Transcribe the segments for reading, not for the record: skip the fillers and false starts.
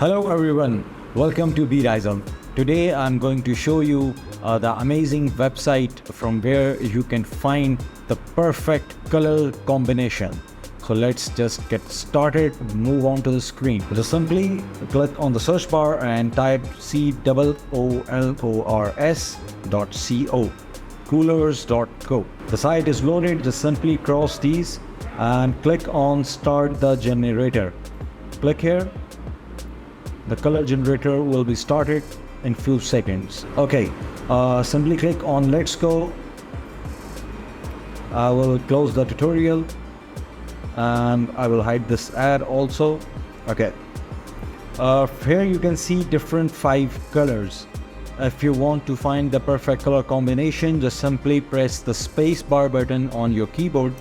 Hello everyone, welcome to Ryzel. Today I'm going to show you the amazing website from where you can find the perfect color combination. So let's just get started, move on to the screen. Just simply click on the search bar and type coolors.co. Coolors.co. The site is loaded, just simply cross these and click on start the generator. Click here. The color generator will be started in few seconds. Okay, simply click on let's go. I will close the tutorial and I will hide this ad also. Okay, here you can see different 5 colors. If you want to find the perfect color combination, just simply press the space bar button on your keyboard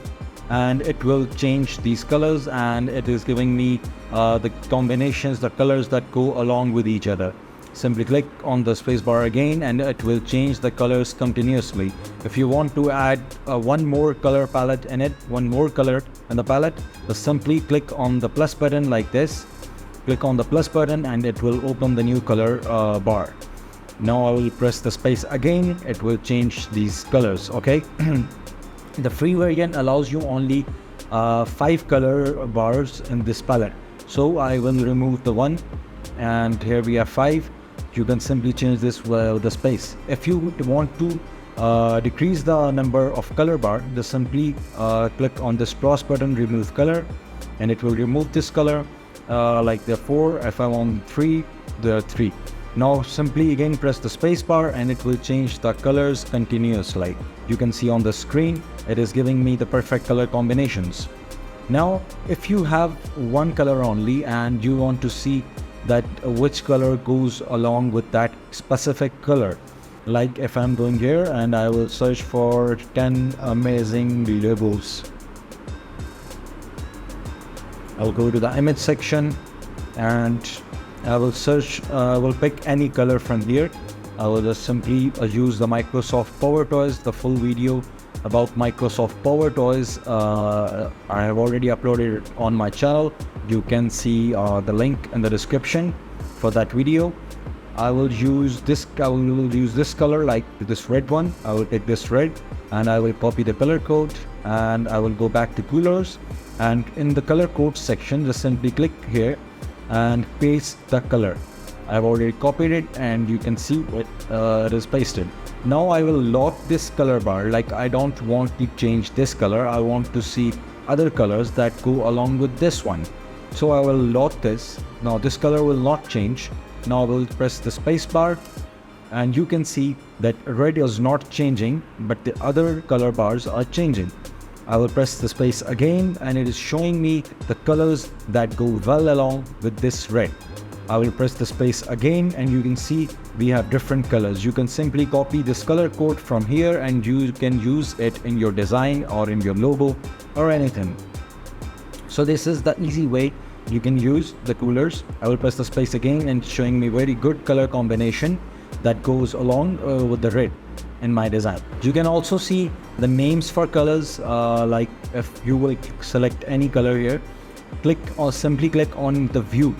and it will change these colors, and it is giving me the combinations, the colors that go along with each other. Simply click on the space bar again and it will change the colors continuously. If you want to add one more color palette in it, one more color in the palette, just simply click on the plus button like this. Click on the plus button and it will open the new color bar. Now I will press the space again, it will change these colors. Okay. The free version allows you only 5 color bars in this palette. So I will remove the one and here we have 5. You can simply change this with the space. If you want to decrease the number of color bar, just simply click on this cross button, remove color, and it will remove this color like the 4. If I want 3, there are 3. Now simply again press the space bar and it will change the colors continuously. You can see on the screen it is giving me the perfect color combinations. Now if you have one color only and you want to see that which color goes along with that specific color, like if I'm going here and I will search for 10 amazing logos, I'll go to the image section and I will search, I will pick any color from here. I will just simply use the Microsoft Power Toys. The full video about Microsoft Power Toys I have already uploaded it on my channel. You can see the link in the description for that video. I will use this color, like this red one. I will take this red and I will copy the color code and I will go back to Coolors, and in the color code section just simply click here and paste the color. I've already copied it and you can see it is pasted. Now I will lock this color bar, like I don't want to change this color, I want to see other colors that go along with this one. So I will lock this. Now this color will not change. Now I will press the space bar and you can see that red is not changing but the other color bars are changing. I will press the space again and it is showing me the colors that go well along with this red. I will press the space again and you can see we have different colors. You can simply copy this color code from here and you can use it in your design or in your logo or anything. So this is the easy way you can use the Coolors. I will press the space again and showing me very good color combination that goes along with the red in my design. You can also see the names for colors, like if you will select any color here, click or simply click on the view,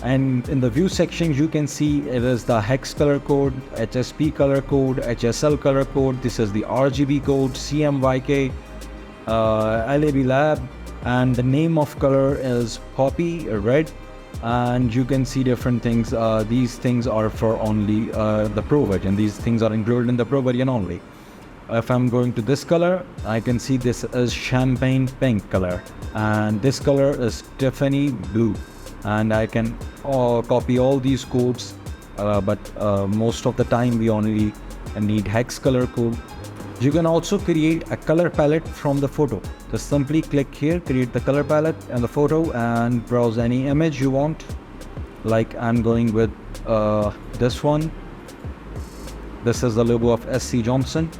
and in the view section you can see it is the hex color code, HSP color code, HSL color code, this is the RGB code, CMYK, LAB lab, and the name of color is poppy red, and you can see different things. These things are for only the pro version. These things are included in the pro version only. If I'm going to this color, I can see this is champagne pink color and this color is Tiffany blue, and I can copy all these codes, but most of the time we only need hex color code. You can also create a color palette from the photo. Just simply click here, create the color palette and the photo, and browse any image you want. Like I'm going with this one. This is the logo of SC Johnson.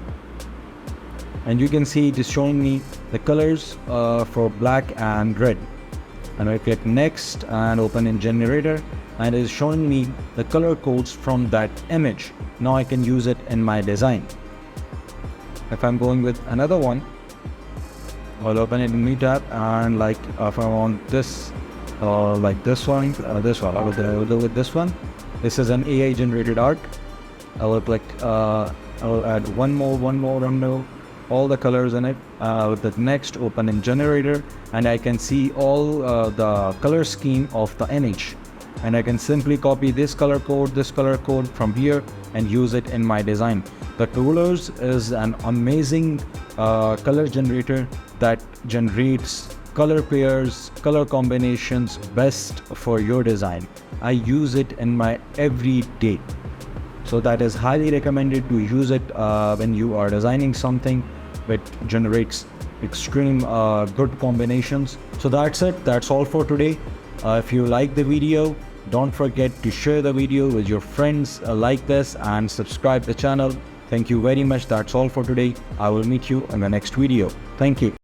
And you can see it is showing me the colors for black and red. And I click next and open in generator, and it is showing me the color codes from that image. Now I can use it in my design. If I'm going with another one, I'll open it in new tab, and like if I want this like this one, I will do with this one. This is an AI generated art. I will click, I will add one more, all the colors in it. With the next, open in generator, and I can see all the color scheme of the image. And I can simply copy this color code from here and use it in my design. The Coolors is an amazing color generator that generates color pairs, color combinations best for your design. I use it in my everyday. So that is highly recommended to use it when you are designing something which generates extreme good combinations. So that's it. That's all for today. If you like the video, don't forget to share the video with your friends, like this, and subscribe the channel. Thank you very much. That's all for today. I will meet you in the next video. Thank you.